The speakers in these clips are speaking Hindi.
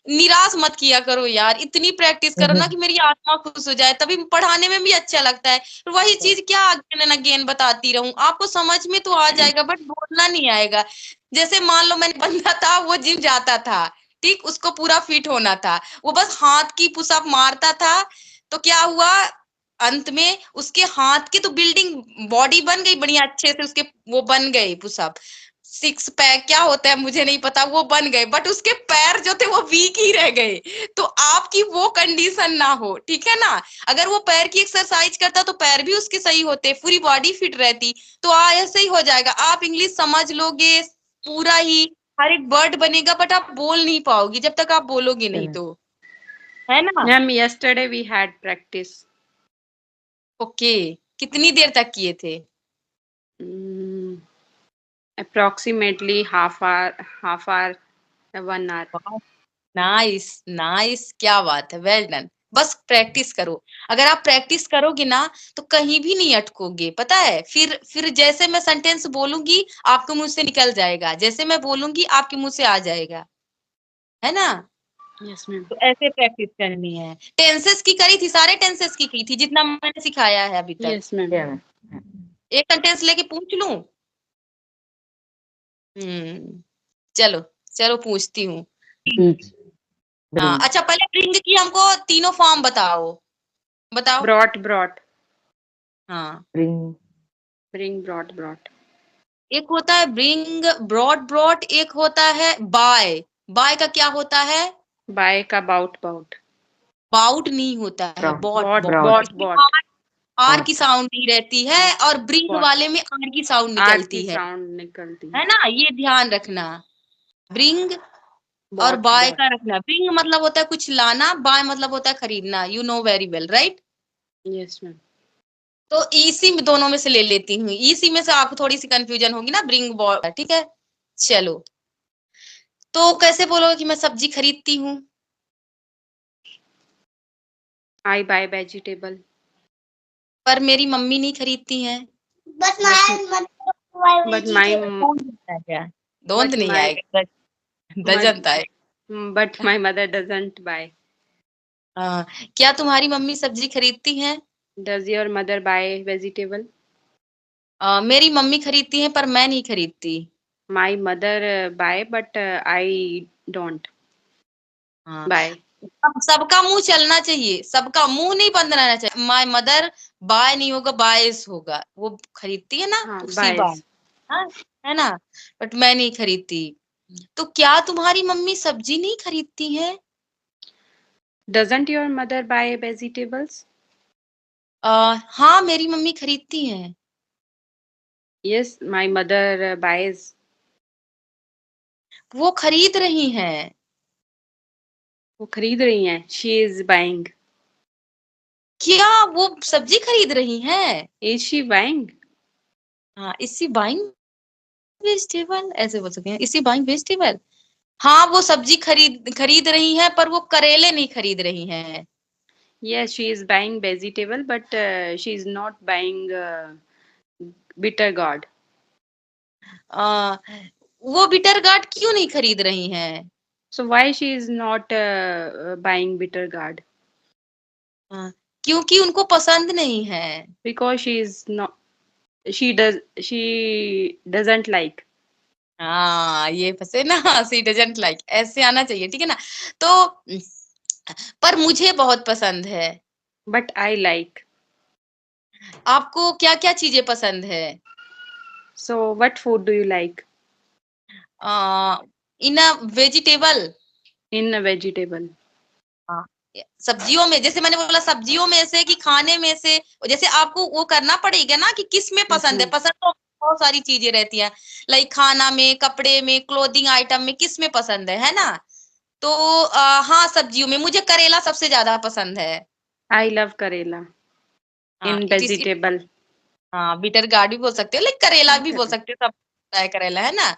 निराश मत किया करो यार, इतनी प्रैक्टिस करो ना कि मेरी आत्मा खुश हो जाए, तभी पढ़ाने में भी अच्छा लगता है। वही चीज क्या अगेन एंड अगेन बताती रहूं, आपको समझ में तो आ जाएगा बट बोलना नहीं आएगा। जैसे मान लो मैंने बंदा था, वो जिम जाता था, ठीक, उसको पूरा फिट होना था, वो बस हाथ की पुशअप मारता था, तो क्या हुआ, अंत में उसके हाथ की तो बिल्डिंग बॉडी बन गई बढ़िया अच्छे से, उसके वो बन गई पुशअप, सिक्स पैक क्या होता है मुझे नहीं पता, वो बन गए, बट उसके पैर जो थे वो वीक ही रह गए। तो आपकी वो कंडीशन ना हो, ठीक है ना। अगर वो पैर की एक्सरसाइज करता तो पैर भी उसके सही होते, पूरी बॉडी फिट रहती, तो ऐसे ही हो जाएगा। आप इंग्लिश समझ लोगे पूरा ही, हर एक वर्ड बनेगा, बट आप बोल नहीं पाओगी जब तक आप बोलोगे नहीं तो, है ना। Ma'am yesterday we had practice. Okay, कितनी देर तक किए थे? Approximately half hour, 1 hour. Nice nice, क्या बात है, वेल डन। बस प्रैक्टिस करो, अगर आप प्रैक्टिस करोगे ना तो कहीं भी नहीं अटकोगे, पता है। फिर जैसे मैं सेंटेंस बोलूंगी आपके मुंह से निकल जाएगा, जैसे मैं बोलूंगी आपके मुंह से आ जाएगा, है ना। Yes, ma'am. तो ऐसे प्रैक्टिस करनी है। टेंसेस की करी थी, सारे टेंसेस की थी जितना मैंने सिखाया है अभी तक। Yes, ma'am. एक सेंटेंस लेके पूछ लूं? चलो चलो पूछती हूँ। हाँ अच्छा, पहले ब्रिंग की हमको तीनों फॉर्म बताओ, बताओ। Brought. हाँ, Bring, brought. एक होता है ब्रिंग, ब्रॉट, एक होता है बाय, बाय का क्या होता है? Buy का bout. बाउट नहीं होता है, बॉट बॉट, इसमें Bought. आर की साउंड नहीं रहती है, और ब्रिंग Bought. वाले में आर की साउंड आर की निकलती साउंड निकलती है ना, ये ध्यान रखना। ब्रिंग और बाय बॉट. का रखना। ब्रिंग मतलब होता है कुछ लाना, बाय मतलब होता है खरीदना, you know very well, right. Yes ma'am. तो इसी में दोनों में से ले लेती हूँ, इसी में से आपको थोड़ी सी कंफ्यूजन होगी ना, ब्रिंग बॉय, ठीक है। चलो, तो कैसे बोलोगे कि मैं सब्जी खरीदती हूँ? आई बाय वेजिटेबल. पर मेरी मम्मी नहीं खरीदती हैं। बट माई क्या दोंद बट नहीं माई आएगा, दजंत आएगा। But my mother doesn't buy. हाँ, क्या तुम्हारी मम्मी सब्जी खरीदती हैं? Does your mother buy vegetable? मेरी मम्मी खरीदती हैं पर मैं नहीं खरीदती। My mother buy but I don't हाँ, बाय. सबका मुंह चलना चाहिए, सबका मुंह नहीं बंद रहना चाहिए। माय मदर बाय नहीं होगा, बायस होगा, वो खरीदती है ना, हाँ उसी बाय, बायस. हाँ, है ना। बट मैं नहीं खरीदती। तो क्या तुम्हारी मम्मी सब्जी नहीं खरीदती है? Doesn't your mother bye vegetables? हाँ, मेरी मम्मी खरीदती हैं। Yes my mother boys. वो खरीद रही हैं। वो खरीद रही हैं. She is buying. क्या वो सब्जी खरीद रही हैं? Is she buying? हाँ, इसी बाइंग वेजिटेबल, ऐसे बोल सकते हैं, इसी बाइंग वेजिटेबल। हाँ, वो सब्जी खरीद खरीद रही हैं, पर वो करेले नहीं खरीद रही हैं। Yes, she is buying vegetable, but she is not buying bitter gourd. आ, वो बिटर गार्ड क्यों नहीं खरीद रही हैं? So why she is not buying bitter gourd? हाँ, क्योंकि उनको पसंद नहीं है। Because she is not. She doesn't like. हाँ, ये फंसे ना, सी डजंट लाइक, ऐसे आना चाहिए, ठीक है ना। तो पर मुझे बहुत पसंद है। But I like. आपको क्या क्या चीजें पसंद है? So what food do you like in a vegetable, in a vegetable? हाँ, सब्जियों में, जैसे मैंने बोला सब्जियों में से कि खाने में से, जैसे आपको वो करना पड़ेगा ना कि किस में Yes, पसंद है। ma'am. पसंद तो बहुत सारी चीजें रहती हैं, लाइक खाना में, कपड़े में, क्लोथिंग आइटम में, किस में पसंद है ना। तो हाँ, सब्जियों में मुझे करेला सबसे ज्यादा पसंद है। I love Karela हाँ, in इट इज, vegetable. हाँ, बीटर गार्ड भी बोल सकते हो, लाइक करेला भी बोल सकते हो, सब है करेला, है ना।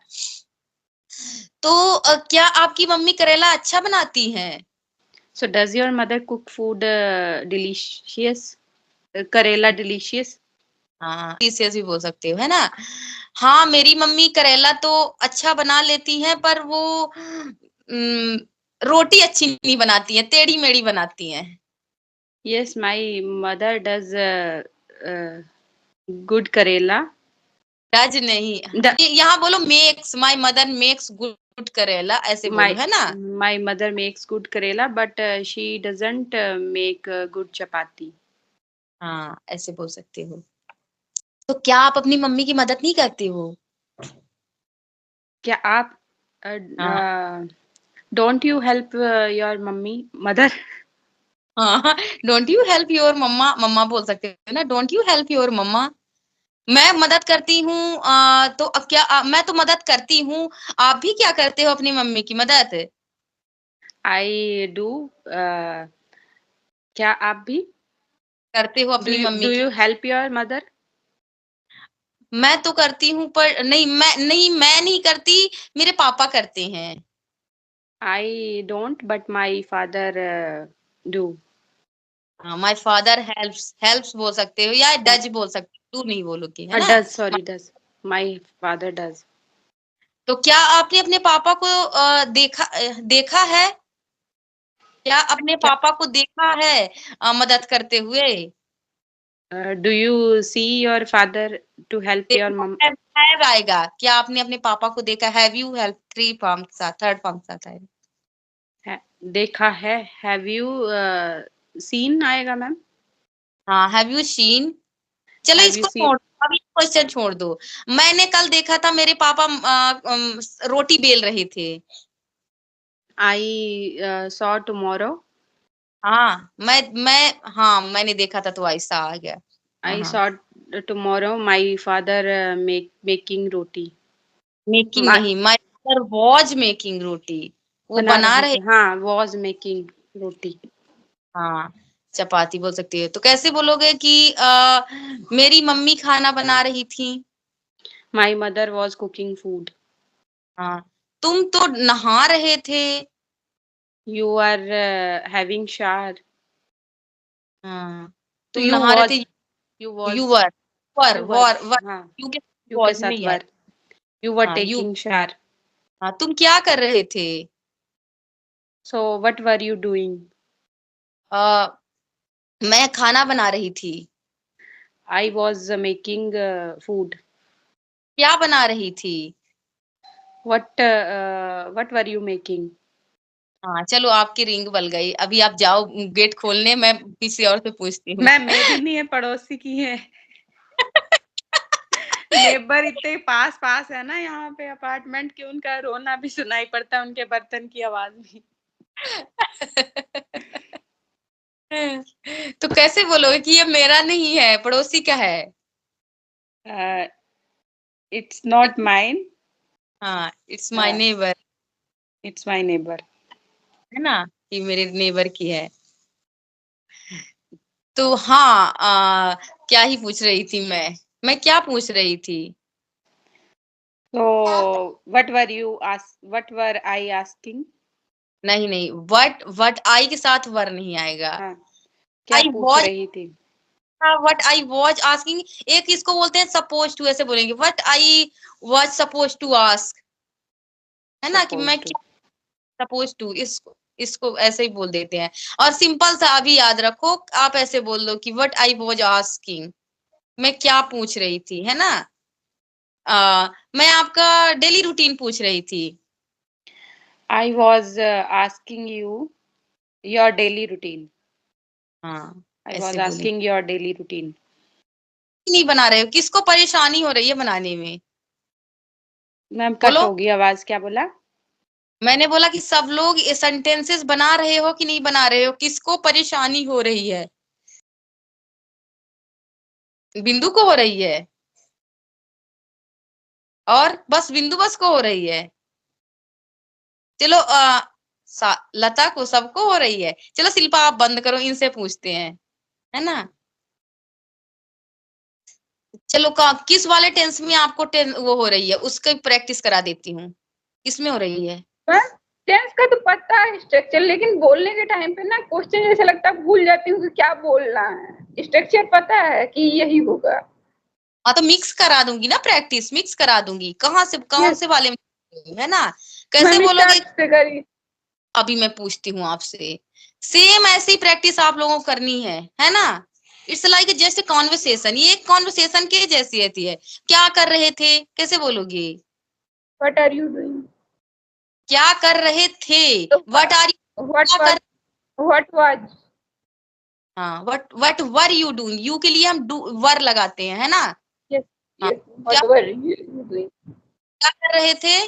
तो क्या आपकी मम्मी करेला अच्छा बनाती हैं? So does your mother cook food delicious? Karela delicious? हाँ, डिशेस भी बोल सकते हो, है ना। हाँ, मेरी मम्मी करेला तो अच्छा बना लेती हैं, पर वो रोटी अच्छी नहीं बनाती है, टेढ़ी मेढ़ी बनाती हैं। Yes, my mother does good Karela. Does नहीं, The यहाँ बोलो makes, my mother makes good करेला, ऐसे बोलो, my है ना। my mother makes good Karela, but she doesn't make good chapati. हाँ, ऐसे बोल सकते हो। तो क्या आप अपनी मम्मी की मदद नहीं करते हो? क्या आप हाँ don't you help your mother? हाँ, डोंट यू हेल्प योर मम्मा, मम्मा बोल सकते हो ना, डोंट यू हेल्प योर मम्मा। मैं मदद करती हूँ, तो अब क्या, मैं तो मदद करती हूँ, आप भी क्या करते हो अपनी मम्मी की मदद? I do. क्या आप भी करते हो अपनी मम्मी do की? you help your mother? मैं तो करती हूँ, पर नहीं, मैं नहीं करती, मेरे पापा करते हैं। I don't, but my father do. हाँ, माय फादर हेल्प्स, हेल्प्स बोल सकते हो या डज बोल सकते हो, तू नहीं बोलोगी, है ना। Does, sorry, does. My father does. तो क्या आपने अपने पापा को देखा है? क्या अपने क्या पापा को देखा है मदद करते हुए? do you see your father to help your mom? Have आएगा, क्या आपने अपने पापा को देखा? Have you help, three form के साथ, थर्ड फॉर्म के साथ आएगा। देखा है, have you seen आएगा मैम? हाँ, हैव यू सीन। चलो Have you इसको seen? छोड़, अभी क्वेश्चन छोड़ दो। मैंने कल देखा था मेरे पापा रोटी बेल रहे थे। I saw tomorrow. हाँ, हाँ मैंने देखा था, तो ऐसा आ गया। हाँ I हाँ, saw tomorrow my father making roti. Making Ma- नहीं, माय फादर वाज मेकिंग रोटी, वो बना बना रहे रहे। थे, हाँ, was making roti. हाँ, चपाती बोल सकती है। तो कैसे बोलोगे कि मेरी मम्मी खाना बना रही थी? My mother was cooking food. हाँ, तुम तो नहा रहे थे। You are having shower. हाँ, तो तुम नहा रहे थे। you you was were, were you were, वर वर, हाँ, यू के you के वॉज साथ नहीं है। were. You were हाँ, यू। taking shower. हाँ, तुम क्या कर रहे थे? So what were you doing? आ, मैं खाना बना रही थी। I was making food. क्या बना रही थी? What were you making? हाँ, चलो आपकी रिंग बल गई, अभी आप जाओ गेट खोलने, मैं किसी और से पूछती हूँ। मैं मेरी नहीं है, पड़ोसी की है। नेबर इतने पास पास है ना यहाँ पे अपार्टमेंट के, उनका रोना भी सुनाई पड़ता है उनके बर्तन की आवाज भी। तो कैसे बोलोगे कि ये मेरा नहीं है, पड़ोसी का है? It's not mine. हाँ, it's my uh, neighbour, it's my neighbor. है ना, कि मेरे नेबर की है। तो हाँ, क्या ही पूछ रही थी मैं क्या पूछ रही थी? So what were I asking? नहीं नहीं, वट आई के साथ वर नहीं आएगा। हाँ, क्या आई पूछ वॉज, रही थी? वट आई वॉज आस्किंग, एक इसको बोलते हैं सपोज टू, ऐसे बोलेंगे what I was suppose to ask, है ना, कि मैं Supposed to. क्या सपोज टू, इसको ऐसे ही बोल देते हैं। और सिंपल सा अभी याद रखो, आप ऐसे बोल दो कि व्हाट आई वाज आस्किंग, मैं क्या पूछ रही थी, है ना। मैं आपका डेली रूटीन पूछ रही थी। I was asking you your daily routine. हाँ, I was ऐसे बोले। asking your daily routine. नहीं बना रहे हो, किसको परेशानी हो रही है बनाने में? मैम कट बोलो। होगी आवाज, क्या बोला? मैंने बोला कि सब लोग ये सेंटेंसेस बना रहे हो कि नहीं बना रहे हो, किसको परेशानी हो रही है? बिंदु को हो रही है, और बस बिंदु बस को हो रही है। चलो लता को, सबको हो रही है। चलो शिल्पा आप बंद करो, इनसे पूछते हैं, है ना। चलो किस वाले टेंस में आपको वो हो रही है, उसकी प्रैक्टिस करा देती हूँ। किसमें हो रही है? बस टेंस का तो पता है स्ट्रक्चर, लेकिन बोलने के टाइम पे ना क्वेश्चन जैसे लगता है भूल जाती हूँ कि क्या बोलना है। स्ट्रक्चर पता है कि यही होगा। हाँ, तो मिक्स करा दूंगी ना, प्रैक्टिस मिक्स करा दूंगी। कहाँ से, कौन मैं से वाले में, है ना। कैसे मैम बोलोगे? स्टार्ट से करी। अभी मैं पूछती हूँ आपसे, सेम ऐसी प्रैक्टिस आप लोगों को करनी है ना। इट्स लाइक जस्ट कॉन्वर्सेशन, ये एक कॉन्वर्सेशन के जैसी रहती है। क्या कर रहे थे, कैसे बोलोगे? What are you doing? क्या कर रहे थे, तो व्हाट आर यू, What क्या was? कर, What was? हाँ what were you doing, you के लिए हम वर लगाते हैं, है ना। Yes, हाँ, yes. क्या What were you doing? क्या कर रहे थे।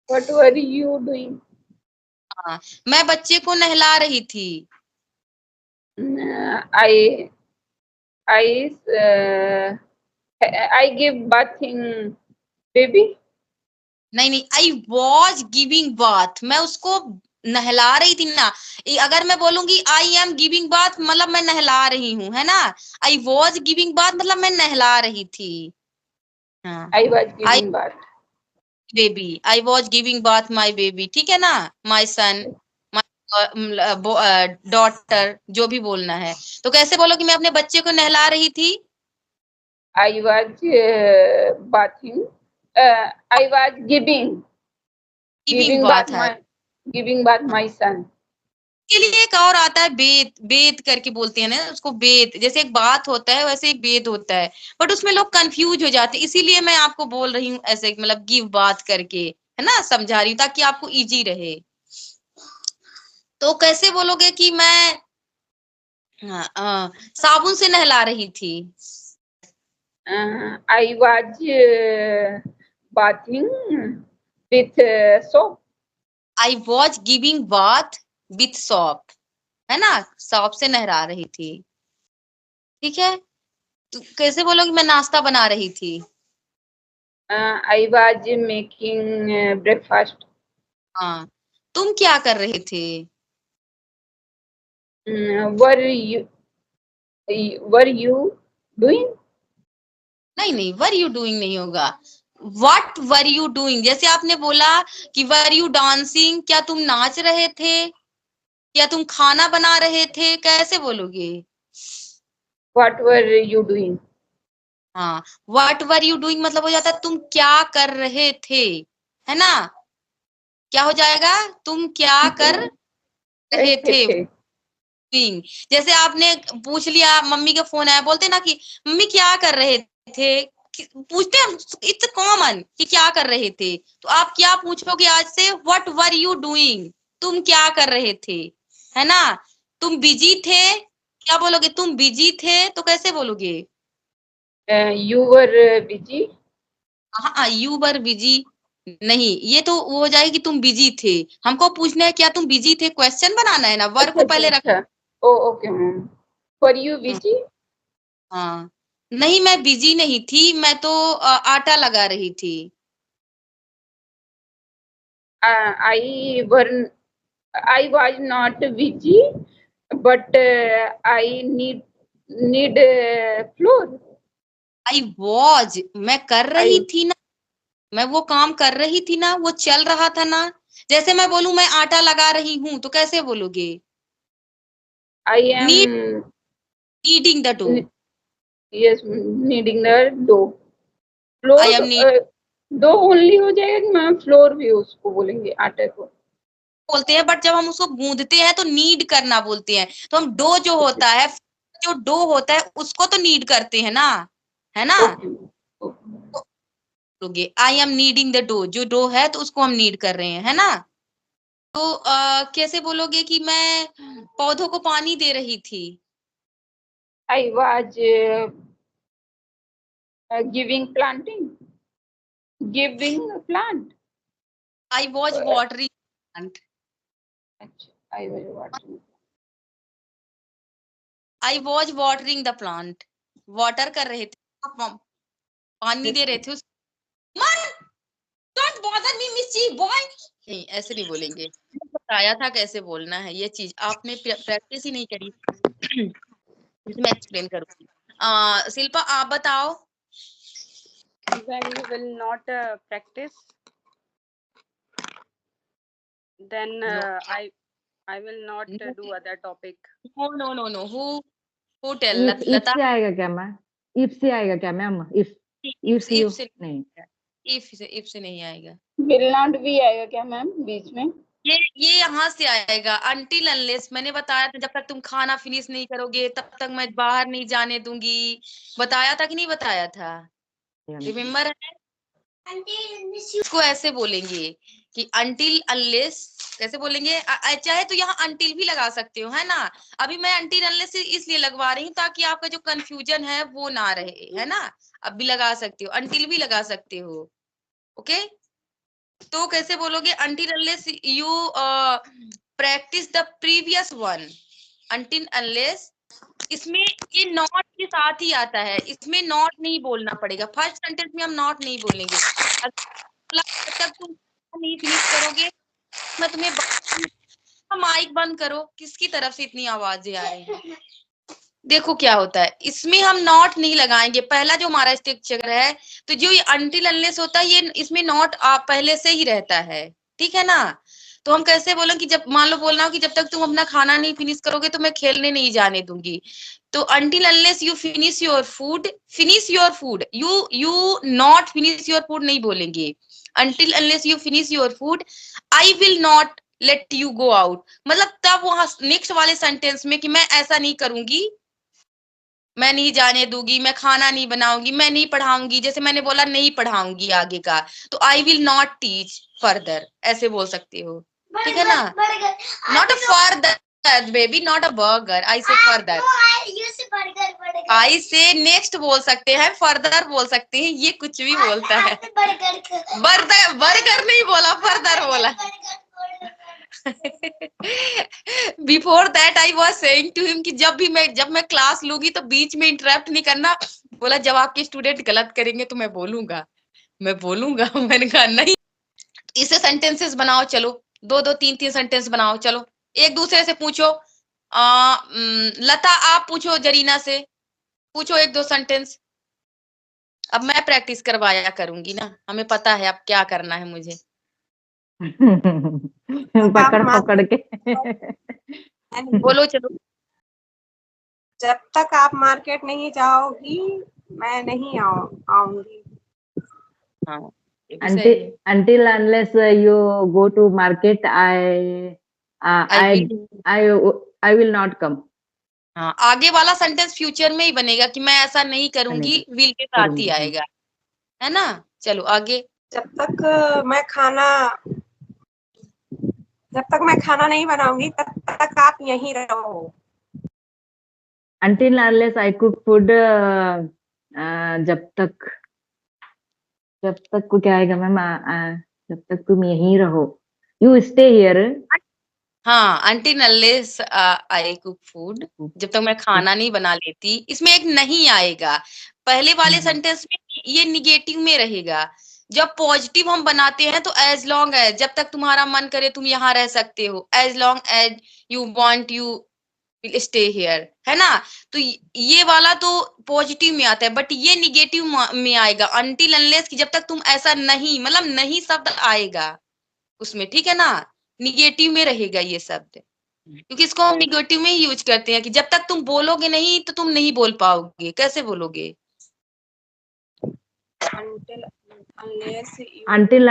What were you doing? हाँ, मैं बच्चे को नहला रही थी। I I give bathing baby. नहीं, आई वॉज गिविंग बाथ, मैं उसको नहला रही थी ना। अगर मैं बोलूंगी आई एम गिविंग बाथ, मतलब मैं नहला रही हूँ, है ना। आई वॉज गिविंग बाथ मतलब मैं नहला रही थी। हाँ, I was I giving bath. Baby, I was giving bath my baby, ठीक है ना। माई सन, माई डॉटर, जो भी बोलना है। तो कैसे बोलोगी मैं अपने बच्चे को नहला रही थी। I was bathing. I was giving bath bath है। giving bath my son. के लिए एक और आता है बेद, बेद करके बोलते हैं ना उसको, बेद। जैसे एक बात होता है वैसे एक बेद होता है, बट उसमें लोग कंफ्यूज हो जाते हैं, इसीलिए मैं आपको बोल रही हूँ ऐसे, मतलब गिव बात करके, है ना, समझा रही हूँ ताकि आपको इजी रहे। तो कैसे बोलोगे कि मैं साबुन से नहला रही थी। I was bathing with soap. I was giving bath with shop, है ना, सॉप से नहला रही थी, ठीक है। तो कैसे बोलोगे मैं नाश्ता बना रही थी। I was making breakfast. हाँ, तुम क्या कर रहे थे। Were you doing? नहीं, वर यू डूइंग नहीं होगा। व्हाट वर यू डूइंग, जैसे आपने बोला कि वर यू डांसिंग, क्या तुम नाच रहे थे, क्या तुम खाना बना रहे थे, कैसे बोलोगे। What were you doing? हाँ, व्हाट वर यू डूइंग मतलब हो जाता है तुम क्या कर रहे थे, है ना। क्या हो जाएगा, तुम क्या कर रहे थे, थे। डूइंग। जैसे आपने पूछ लिया, मम्मी का फोन आया, बोलते ना कि मम्मी क्या कर रहे थे, पूछते हैं, इट्स कॉमन कि क्या कर रहे थे। तो आप क्या पूछोगे आज से, व्हाट वर यू डूइंग, तुम क्या कर रहे थे, है ना। तुम बिजी थे, क्या बोलोगे, तुम बिजी थे तो कैसे बोलोगे। You were busy. हाँ, यू वर बिजी नहीं, ये तो वो हो जाएगी कि तुम बिजी थे। हमको पूछना है क्या तुम बिजी थे, क्वेश्चन बनाना है ना, वर्ब को पहले रख। अच्छा। Okay ma'am. Were you busy? हाँ, नहीं मैं बिजी नहीं थी, मैं तो आटा लगा रही थी। I was not busy, but I need floor. I was, मैं कर रही I थी ना, मैं वो काम कर रही थी ना, वो चल रहा था ना। जैसे मैं बोलूं मैं आटा लगा रही हूँ तो कैसे बोलोगे, need, am needing the dough. yes needing the dough. I flour am need, dough only हो जाएगा कि मैम फ्लोर भी उसको बोलेंगे आटे को। बोलते हैं, बट जब हम उसको गूंदते हैं तो नीड करना बोलते हैं। तो हम डो जो होता है, जो डो होता है उसको तो नीड करते हैं ना, है ना। ओके। बोलोगे I am needing the dough, जो डो है तो उसको हम नीड कर रहे हैं, है ना। तो कैसे बोलोगे कि मैं पौधों को पानी दे रही थी। I was giving plant. I was watering plant, अच्छा I was watering. I was watering the plant, water कर रहे थे, पानी दे रहे थे उस, man don't bother me mischief boy, नहीं ऐसे नहीं बोलेंगे। बताया था कैसे बोलना है, ये चीज आपने प्रैक्टिस ही नहीं करी। मैं एक्सप्लेन करूंगी। शिल्पा आप बताओ। When you will not practice, then No, I will not no, do other topic. no. Who tell if Lata? से आएगा क्या मैम, if से आएगा क्या मैम, if if you से नहीं, if से नहीं आएगा। विल नॉट भी आएगा क्या मैम बीच में। ये यहाँ से आएगा, until unless मैंने बताया था, जब तक तुम खाना फिनिश नहीं करोगे तब तक मैं बाहर नहीं जाने दूंगी। बताया था कि नहीं बताया था? रिमेम्बर है? इसको ऐसे बोलेंगे कि until unless, कैसे बोलेंगे? चाहे तो यहाँ until भी लगा सकते हो, है ना। अभी मैं until unless इसलिए लगवा रही हूँ ताकि आपका जो कंफ्यूजन है वो ना रहे, है ना। अब भी लगा सकते हो, until भी लगा सकते हो। ओके, तो कैसे बोलोगे? until unless you practice the previous one, until unless, इसमें ये नॉट के साथ ही आता है, इसमें नॉट नहीं बोलना पड़ेगा। फर्स्ट सेंटेंस में हम नॉट नहीं बोलेंगे। जब तक तुम नहीं फिनिश करोगे मैं तुम्हें माइक बंद करो, किसकी तरफ से इतनी आवाजें आ रही हैं? देखो क्या होता है, इसमें हम नॉट नहीं लगाएंगे। पहला जो हमारा स्ट्रक्चर है, तो जो ये अनटिल अनलेस होता है, ये इसमें नॉट पहले से ही रहता है, ठीक है ना। तो हम कैसे बोलें कि जब मान लो बोलना हो कि जब तक तुम अपना खाना नहीं फिनिश करोगे तो मैं खेलने नहीं जाने दूंगी। तो until unless you finish your food, you not finish your food नहीं बोलेंगे। Until unless you finish your food I will not let you go out. मतलब तब वहां नेक्स्ट वाले सेंटेंस में कि मैं ऐसा नहीं करूंगी, मैं नहीं जाने दूंगी, मैं खाना नहीं बनाऊंगी, मैं नहीं पढ़ाऊंगी। जैसे मैंने बोला नहीं पढ़ाऊंगी आगे का, तो I will not teach further, ऐसे बोल सकते हो, ठीक है ना। Not a further baby, not a burger, I say further. आई से नेक्स्ट बोल सकते हैं, फर्दर बोल सकते हैं, ये कुछ भी बोलता है। बर्गर, बर्गर नहीं बोला, फर्दर बोला। Before that I was saying to him कि जब मैं क्लास लूंगी तो बीच में इंटरप्ट नहीं करना। बोला जब आपके स्टूडेंट गलत करेंगे तो मैं बोलूंगा। मैंने कहा नहीं। इसे सेंटेंसेस बनाओ, चलो 2-2 3-3 सेंटेंस बनाओ, चलो एक दूसरे से पूछो। लता आप पूछो जरीना से, पूछो 1-2 सेंटेंस। अब मैं प्रैक्टिस करवाया करूंगी ना, हमें पता है अब क्या करना है मुझे। पकड़ पकड़ के बोलो चलो। जब तक आप मार्केट नहीं जाओगी मैं नहीं आऊंगी। हाँ, ये भी सही है। until unless you go to market, I will not come. हाँ, आगे वाला सेंटेंस फ्यूचर में ही बनेगा कि मैं ऐसा नहीं करूंगी, विल के साथ ही करूंगी। आएगा, है ना। चलो आगे। जब तक मैं खाना नहीं बनाऊंगी तब तक आप यहीं रहो। until unless I cook food, जब तक को क्या आएगा मैम? जब तक तुम यहीं रहो, you stay here. हाँ, until unless I cook food, जब तक मैं खाना नहीं बना लेती, इसमें एक नहीं आएगा। पहले वाले सेंटेंस में ये निगेटिव में रहेगा। जब पॉजिटिव हम बनाते हैं तो एज लॉन्ग एज, जब तक तुम्हारा मन करे तुम यहाँ रह सकते हो, as long as you want you will stay here, है ना। तो ये वाला तो पॉजिटिव में आता है, बट ये निगेटिव में आएगा अनटिल अनलेस कि जब तक तुम ऐसा नहीं, मतलब नहीं शब्द आएगा उसमें, ठीक है ना। निगेटिव में रहेगा ये शब्द, क्योंकि इसको हम निगेटिव में ही यूज करते हैं कि जब तक तुम बोलोगे नहीं तो तुम नहीं बोल पाओगे। कैसे बोलोगे? until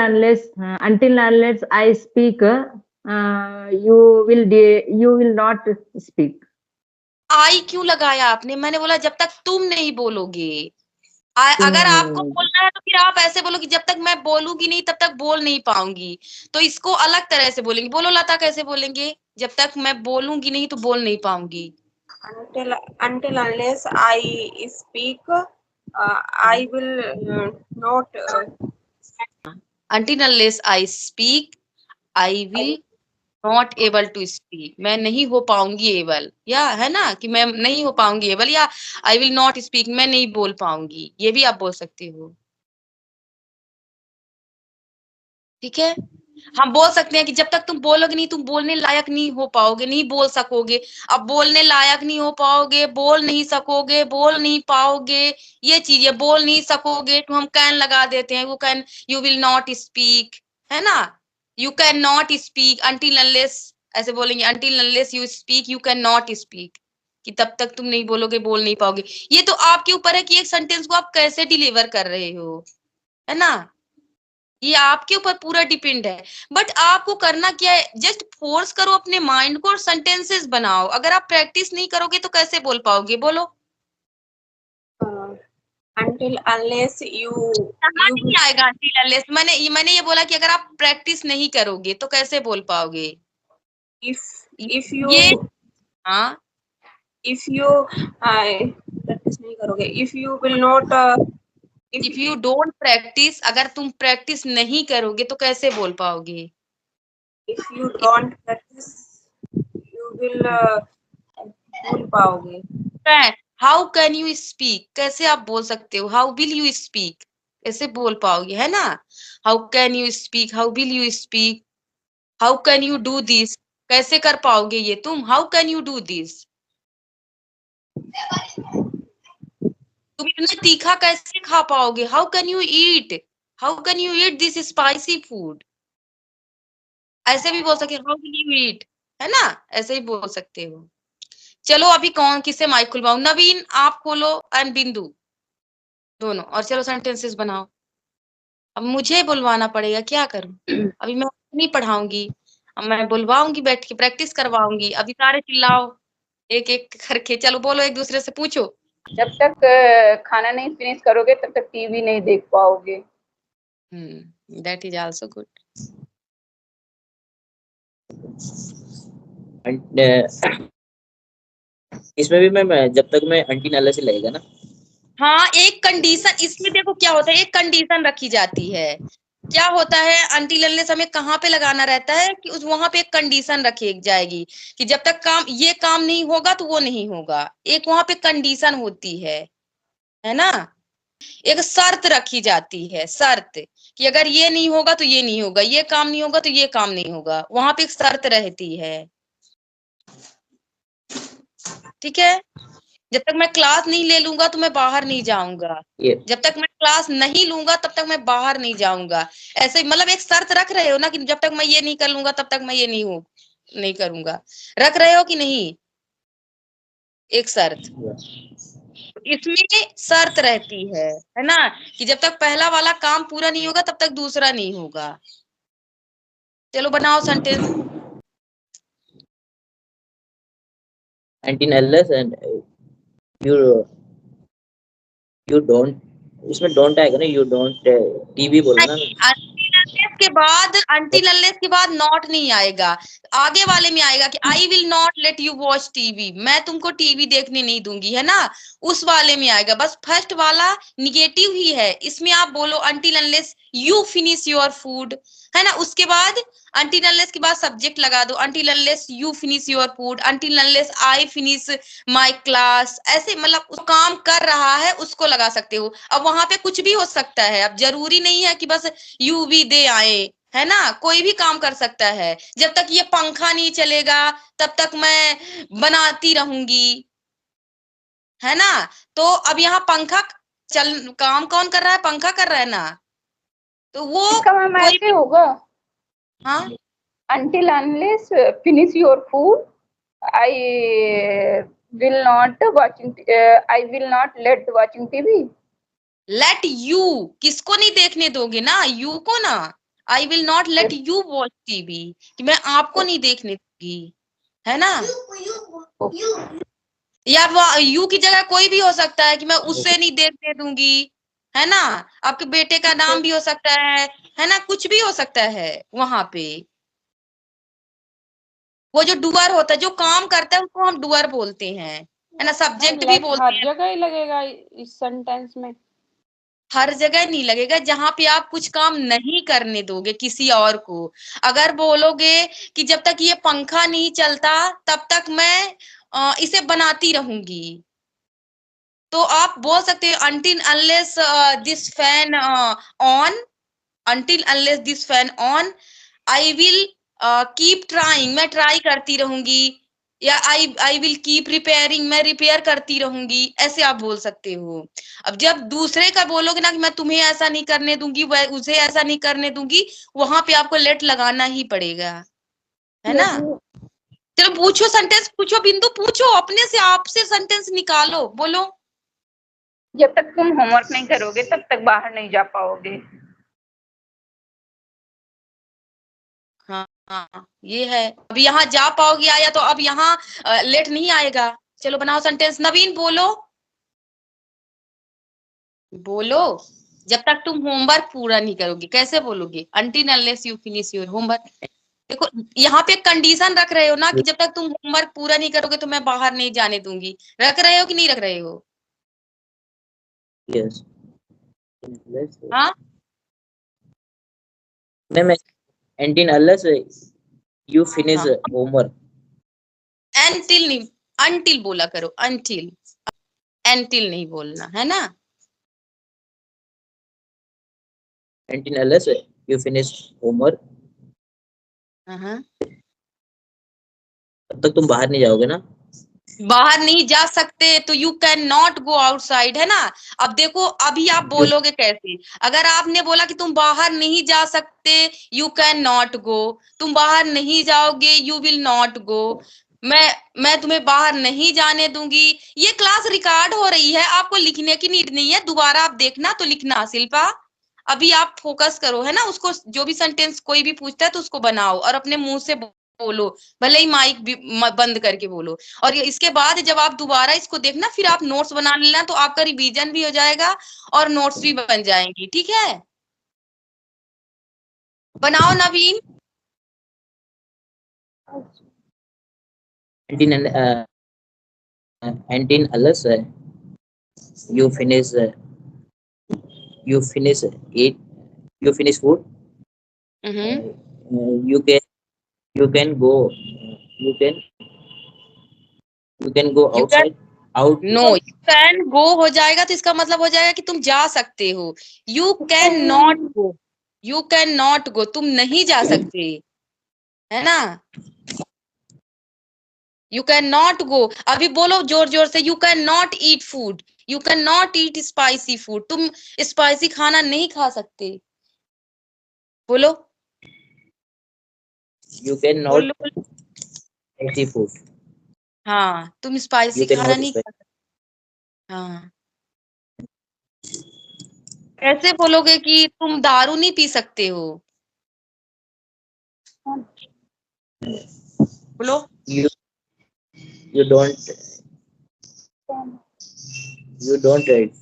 unless I speak, you will not speak. आई क्यों लगाया आपने? मैंने बोला जब तक तुम नहीं बोलोगे। अगर आपको बोलना है तो फिर आप ऐसे बोलो कि जब तक मैं बोलूंगी नहीं तब तक बोल नहीं पाऊंगी, तो इसको अलग तरह से बोलेंगे। बोलो लता, कैसे बोलेंगे? जब तक मैं बोलूंगी नहीं तो बोल नहीं पाऊंगी। until unless I speak, I will not. Until unless I speak, I will not able to speak. मैं नहीं हो पाऊंगी एबल, या है ना कि मैं नहीं हो पाऊंगी एबल, या I will not speak, मैं नहीं बोल पाऊंगी। ये भी आप बोल सकते हो, ठीक है। हम बोल सकते हैं कि जब तक तुम बोलोगे नहीं तुम बोलने लायक नहीं हो पाओगे, नहीं बोल सकोगे। अब बोलने लायक नहीं हो पाओगे, बोल नहीं सकोगे, बोल नहीं पाओगे, ये चीज है। बोल नहीं सकोगे तो हम कैन लगा देते हैं, वो can, you will not speak, है ना। You can not speak until unless, ऐसे बोलेंगे until unless you speak you can not speak, कि तब तक तुम नहीं बोलोगे, बोल नहीं पाओगे। ये तो आपके ऊपर है कि एक सेंटेंस को आप कैसे डिलीवर कर रहे हो, है ना। ये आपके ऊपर पूरा डिपेंड है। बट आपको करना क्या है, जस्ट फोर्स करो अपने माइंड को और सेंटेंसेस बनाओ। अगर आप प्रैक्टिस नहीं करोगे तो कैसे बोल पाओगे, बोलो। until unless you कहाँ you नहीं आएगा until unless, मैंने ये बोला कि अगर आप प्रैक्टिस नहीं करोगे तो कैसे बोल पाओगे। if you ये हाँ, if you practice नहीं करोगे, if you will not if you don't practice, अगर तुम प्रैक्टिस नहीं करोगे तो कैसे बोल पाओगे। if you don't practice you will भूल पाओगे। हाउ कैन यू स्पीक, कैसे आप बोल सकते हो। हाउ विल यू स्पीक, कैसे बोल पाओगे, है ना। How can you speak, how will you speak, how can you do this, कैसे कर पाओगे ये तुम। How can you do this, तुम इतना तीखा कैसे खा पाओगे। How can you eat, how can you eat this spicy food, ऐसे भी बोल सकते हो। हाउ विल यू ईट, है ना, ऐसे ही बोल सकते हो। चलो अभी कौन किससे माइक खुलवाऊं, नवीन आप खोलो एंड बिंदु दोनों, और चलो सेंटेंसेस बनाओ। अब मुझे बुलवाना पड़ेगा, क्या करूं। अभी मैं नहीं पढ़ाऊंगी, अब मैं बुलवाऊंगी, बैठ के प्रैक्टिस करवाऊंगी। अभी सारे चिल्लाओ एक एक करके, चलो बोलो, एक दूसरे से पूछो। जब तक खाना नहीं फिनिश करोगे तब तक टीवी नहीं देख पाओगे। That is also good. इसमें भी मैम जब तक मैं अंटी नाला से लगेगा ना। हाँ, एक कंडीशन इसमें देखो क्या होता है, एक कंडीशन रखी जाती है। क्या होता है, अंटिल अनलेस हमें कहाँ पे लगाना रहता है कि उस वहां पे एक कंडीशन रखी जाएगी कि जब तक ये काम नहीं होगा तो वो नहीं होगा। एक वहां पे कंडीशन होती है ना। एक शर्त रखी जाती है, शर्त कि अगर ये नहीं होगा तो ये नहीं होगा, ये काम नहीं होगा तो ये काम नहीं होगा, वहां पे एक शर्त रहती है। ठीक है, जब तक मैं क्लास नहीं ले लूंगा तो मैं बाहर नहीं जाऊंगा, जब तक मैं क्लास नहीं लूंगा तब तक मैं बाहर नहीं जाऊंगा। ऐसे मतलब एक शर्त रख रहे हो ना कि जब तक मैं ये नहीं कर लूंगा तब तक मैं ये नहीं करूंगा। रख रहे हो कि नहीं, एक शर्त। इसमें शर्त रहती है ना, कि जब तक पहला वाला काम पूरा नहीं होगा तब तक दूसरा नहीं होगा। चलो बनाओ sentence. Aunty unless and you don't, इसमें डोंट आएगा ना, यू डोंट टीवी बोलना ना। until unless के बाद नॉट नहीं आएगा, आगे वाले में आएगा कि आई will not let you watch TV, मैं तुमको टीवी देखने नहीं दूंगी, है ना, उस वाले में आएगा। बस फर्स्ट वाला निगेटिव ही है, इसमें आप बोलो until unless you finish your food, है ना। उसके बाद until unless के बाद सब्जेक्ट लगा दो, until unless you finish your food, until unless I finish my class, ऐसे मतलब उस काम कर रहा है उसको लगा सकते हो। अब वहां पे कुछ भी हो सकता है, अब जरूरी नहीं है कि बस यू भी दे आए, है ना, कोई भी काम कर सकता है। जब तक ये पंखा नहीं चलेगा तब तक मैं बनाती रहूंगी, है ना। तो अब यहाँ पंखा काम कौन कर रहा है, पंखा कर रहा है ना, तो वो इसका मैम कोई ऐसे होगा, हाँ until unless finish your food I will not watching I will not let watching TV। Let you, किसको नहीं देखने दोगे ना, यू को ना। आई will not let you watch TV, कि मैं आपको नहीं देखने दूंगी, है ना। या यू की जगह कोई भी हो सकता है कि मैं उससे नहीं देखने दूंगी, है ना। आपके बेटे का नाम भी हो सकता है ना, कुछ भी हो सकता है वहां पे। वो जो डुअर होता है, जो काम करता है उसको हम डुअर बोलते हैं, है ना। सब्जेक्ट भी बोलते हर हैं। जगह ही लगेगा इस सेंटेंस में। हर जगह नहीं लगेगा, जहां पे आप कुछ काम नहीं करने दोगे किसी और को। अगर बोलोगे कि जब तक ये पंखा नहीं चलता तब तक मैं इसे बनाती रहूंगी, तो आप बोल सकते हो until unless this fan on, until unless this fan on I will keep trying, मैं ट्राई करती रहूंगी, या आई विल कीप रिपेयरिंग, मैं रिपेयर करती रहूंगी, ऐसे आप बोल सकते हो। अब जब दूसरे का बोलोगे ना कि मैं तुम्हें ऐसा नहीं करने दूंगी, उसे ऐसा नहीं करने दूंगी, वहां पे आपको लेट लगाना ही पड़ेगा, है ना। चलो पूछो, सेंटेंस पूछो, बिंदु पूछो, अपने से आपसे सेंटेंस निकालो, बोलो। जब तक तुम होमवर्क नहीं करोगे तब तक बाहर नहीं जा पाओगे। हाँ ये है। अब यहाँ जा पाओगे आया, तो अब यहाँ लेट नहीं आएगा। चलो बनाओ सेंटेंस। नवीन बोलो बोलो। जब तक तुम होमवर्क पूरा नहीं करोगे कैसे बोलोगे? Until unless you finish your homework. देखो यहाँ पे कंडीशन रख रहे हो ना कि जब तक तुम होमवर्क पूरा नहीं करोगे तो मैं बाहर नहीं जाने दूंगी। रख रहे हो कि नहीं रख रहे हो? Yes. हाँ ma'am until unless you finish हाँ। homework. अनटिल नहीं, अनटिल बोला करो। अनटिल, अनटिल नहीं बोलना है ना। Until unless you finish homework. हाँ। तब तक तुम बाहर नहीं जाओगे ना। बाहर नहीं जा सकते तो you can not go outside, है ना। अब देखो अभी आप बोलोगे कैसे? अगर आपने बोला कि तुम बाहर नहीं जा सकते, यू कैन नॉट गो। तुम बाहर नहीं जाओगे, यू विल नॉट गो। मैं तुम्हें बाहर नहीं जाने दूंगी। ये क्लास रिकॉर्ड हो रही है, आपको लिखने की नीड नहीं है। दोबारा आप देखना तो लिखना। शिल्पा अभी आप फोकस करो, है ना। उसको जो भी सेंटेंस कोई भी पूछता है तो उसको बनाओ और अपने मुंह से बोलो, भले ही माइक भी बंद करके बोलो। और इसके बाद जब आप दोबारा इसको देखना फिर आप नोट्स बना लेना, तो आपका रिवीजन भी हो जाएगा और नोट्स भी बन जाएंगी। ठीक है, बनाओ नवीन। until unless you finish eat you finish food. You can go you can go you can, outside out. No you can go हो जाएगा तो इसका मतलब हो जाएगा कि तुम जा सकते हो। You can not go, you can not go, तुम नहीं जा सकते, है ना। You can not go. अभी बोलो जोर जोर से, you can not eat food, you can not eat spicy food. तुम स्पाइसी खाना नहीं खा सकते। बोलो You can not बोलो। spicy food. हाँ तुम स्पाइसी You can खाना not नहीं खा सकते। हाँ कैसे बोलोगे कि तुम दारू नहीं पी सकते हो? बोलो you you don't drink.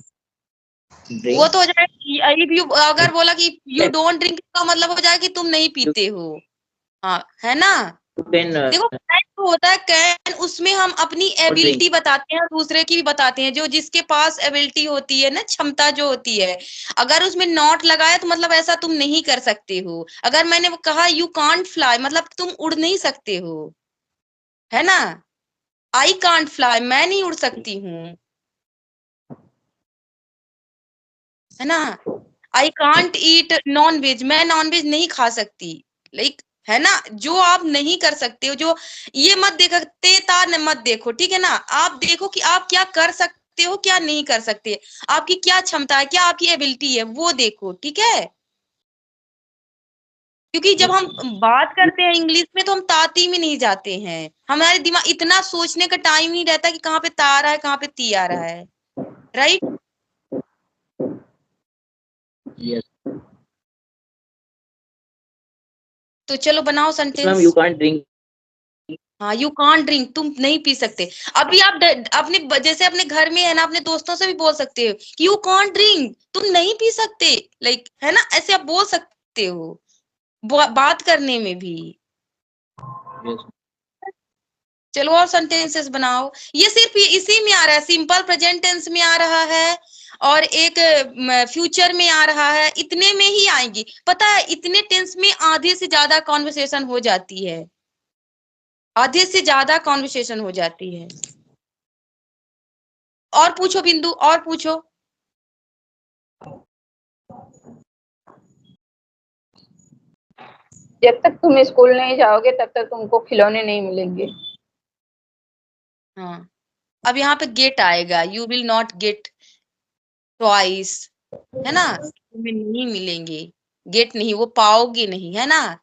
वो तो हो जाएगा। अगर बोला कि यू डोंट ड्रिंक का मतलब हो जाएगा कि तुम नहीं पीते हो। हाँ है ना। You can देखो कैन तो होता है, कैन उसमें हम अपनी एबिलिटी बताते हैं, दूसरे की भी बताते हैं। जो जिसके पास एबिलिटी होती है ना, क्षमता जो होती है, अगर उसमें नॉट लगाया तो मतलब ऐसा तुम नहीं कर सकते हो। अगर मैंने वो कहा यू कांट फ्लाई, मतलब तुम उड़ नहीं सकते हो, है ना। आई कांट फ्लाई, मैं नहीं उड़ सकती हूँ, है ना। I can't eat non veg, मैं नॉन वेज नहीं खा सकती। लाइक है ना, जो आप नहीं कर सकते हो, जो ये मत मत देखो, ठीक है ना। आप देखो कि आप क्या कर सकते हो, क्या नहीं कर सकते, आपकी क्या क्षमता है, क्या आपकी एबिलिटी है, वो देखो, ठीक है। क्योंकि जब हम बात करते हैं इंग्लिश में तो हम ताती में नहीं जाते हैं। हमारे दिमाग इतना सोचने का टाइम नहीं रहता कि कहाँ पे ता आ रहा है, कहाँ पे ती आ रहा है, राइट। yes. तो चलो बनाओ Ma'am, sentence. you can't drink. हाँ यू कांट ड्रिंक, तुम नहीं पी सकते। अभी आप अपने जैसे अपने घर में है ना, अपने दोस्तों से भी बोल सकते हो कि यू कांट ड्रिंक, तुम नहीं पी सकते। लाइक है ना, ऐसे आप बोल सकते हो बात करने में भी। Yes. चलो और सेंटेंसेस बनाओ। ये सिर्फ इसी में आ रहा है, सिंपल प्रेजेंट टेंस में आ रहा है और एक फ्यूचर में आ रहा है, इतने में ही आएंगी। पता है इतने टेंस में आधे से ज्यादा कॉन्वर्सेशन हो जाती है, आधे से ज्यादा कॉन्वर्सेशन हो जाती है। और पूछो बिंदु, और पूछो। जब तक तुम स्कूल नहीं जाओगे तब तक तुमको खिलौने नहीं मिलेंगे। हाँ अब यहाँ पे गेट आएगा, you will not gate twice, है ना। तुम्हें नहीं मिलेंगे, गेट नहीं, वो पाओगे नहीं, है ना।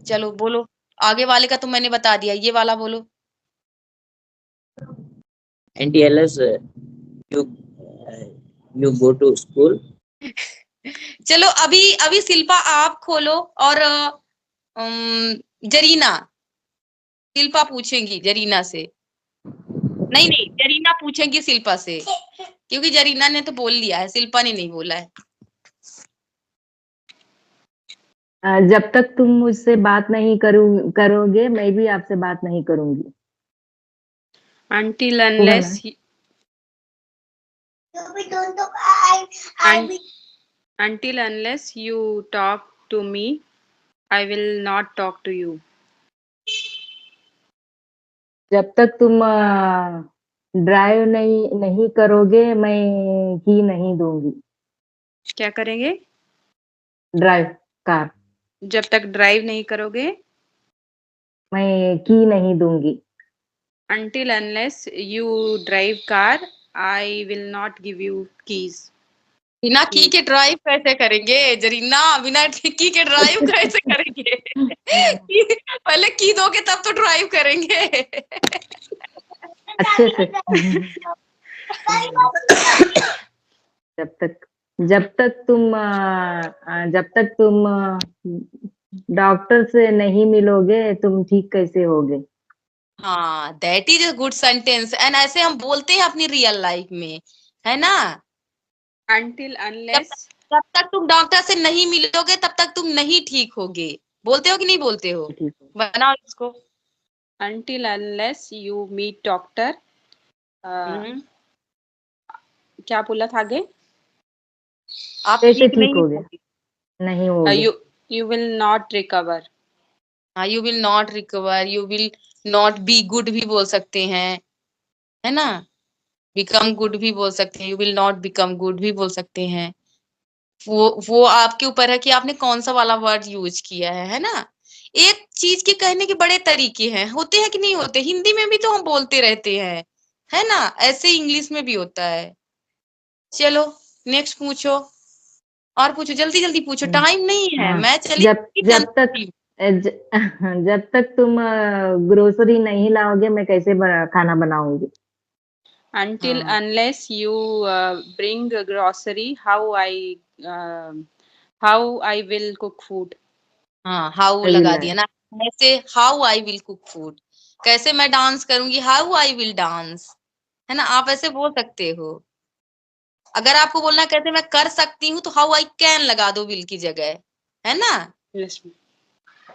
चलो बोलो, आगे वाले का तो मैंने बता दिया, ये वाला बोलो। Until unless you go to school. चलो अभी अभी शिल्पा आप खोलो और जरीना, शिल्पा पूछेंगी जरीना से, नहीं नहीं जरीना पूछेंगी शिल्पा से, क्योंकि जरीना ने तो बोल लिया है, शिल्पा ने नहीं बोला है। जब तक तुम मुझसे बात नहीं करोगे मैं भी आपसे बात नहीं करूंगी। Until होगा unless ना? until unless you talk to me, I will not talk to you. जब तक तुम ड्राइव नहीं करोगे मैं की नहीं दूंगी। क्या करेंगे? Drive car. जब तक ड्राइव नहीं करोगे, मैं की नहीं दूंगी। until unless you drive car, I will not give you keys. बिना की के ड्राइव कैसे करेंगे जरीना, बिना की के ड्राइव कैसे करेंगे? पहले की दोगे तब तो ड्राइव करेंगे। अच्छे से। जब तक तुम डॉक्टर से नहीं मिलोगे तुम ठीक कैसे होगे। हाँ, that is a good sentence, and ऐसे हम बोलते हैं अपनी रियल लाइफ में, है ना? Until unless जब तक तुम डॉक्टर से नहीं मिलोगे तब तक तुम नहीं ठीक होगे, बोलते हो कि नहीं बोलते हो? ठीक है। बनाओ इसको। until unless you meet doctor, क्या बोला था आगे? आप कैसे ठीक ठीक नहीं होगे? होगे। नहीं होगे। You will not recover. हाँ, you will not recover, you will not be good भी बोल सकते हैं, है ना? बिकम गुड भी बोल सकते हैं, you will not become good भी बोल सकते हैं। वो आपके ऊपर है कि आपने कौन सा वाला वर्ड यूज किया है ना? एक चीज के कहने के बड़े तरीके हैं, होते हैं कि नहीं होते? हिंदी में भी तो हम बोलते रहते हैं, है ना? ऐसे इंग्लिश में भी होता है। चलो नेक्स्ट पूछो, और पूछो, जल्दी जल्दी पूछो, टाइम नहीं है। हाँ, मैं चली जब तक तुम ग्रोसरी नहीं लाओगे मैं कैसे खाना बनाऊंगी। Until हाँ। unless you bring grocery, how I will cook food. हाँ, हाउ I लगा will दिया ना, ऐसे how I will cook food, कैसे मैं डांस करूंगी, हाउ आई विल डांस, है ना? आप ऐसे बोल सकते हो। अगर आपको बोलना है कैसे मैं कर सकती हूँ, तो हाउ आई कैन लगा दो विल की जगह, है ना? Yes.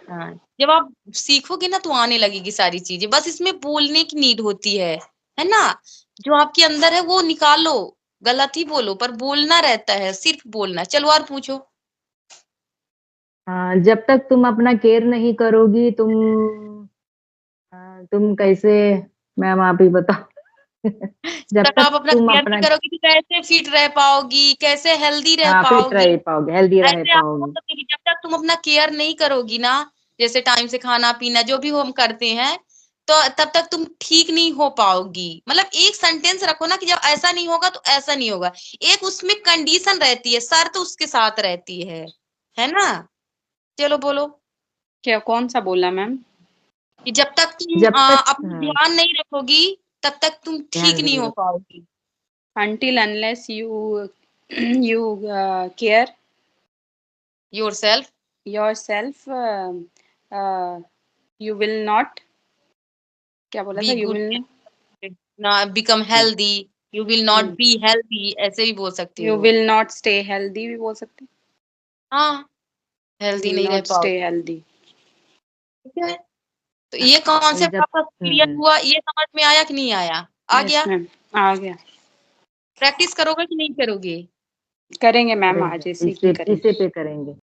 हाँ, जब आप सीखोगे ना तो आने लगेगी सारी चीजें, बस इसमें बोलने की नीड होती है ना? जो आपके अंदर है वो निकालो, गलत ही बोलो पर बोलना रहता है, सिर्फ बोलना। चलो और पूछो। जब तक तुम अपना केयर नहीं करोगी तुम कैसे, मैम आप ही बताओ। जब तक आप तक अपना तुम केयर अपना नहीं करोगी तो कैसे फिट रह पाओगी, कैसे हेल्दी रह फिट पाओगी? रह पाओगे, हेल्दी रह ऐसे आप बोल पाओगी। सकते हैं कि जब तक तुम अपना केयर नहीं करोगी ना, जैसे टाइम से खाना पीना जो भी हम करते हैं, तो तब तक तुम ठीक नहीं हो पाओगी। मतलब एक सेंटेंस रखो ना कि जब ऐसा नहीं होगा तो ऐसा नहीं होगा, एक उसमें कंडीशन रहती है, शर्त उसके साथ रहती है ना? चलो बोलो। क्या कौन सा बोला मैम? कि जब तक तुम जब तक अपना ध्यान नहीं रखोगी तब तक तुम ठीक नहीं हो पाओगी। Until unless you you care yourself, yourself, you will not, क्या बोला बी था? You गुड, will ना become healthy, you will not be healthy, ऐसे भी बोल सकते you हो। will not stay healthy भी बोल सकते हैं। हाँ, हेल्दी You will नहीं रह not पाओ, stay healthy. ठीक है? तो ये कॉन्सेप्ट जब आपका क्लियर हुआ, ये समझ में आया कि नहीं आया? आ Yes गया? मैम, आ गया। प्रैक्टिस करोगे कि नहीं करोगे? करेंगे मैम, आज करेंगे, इसी की इसे करेंगे। पे करेंगे।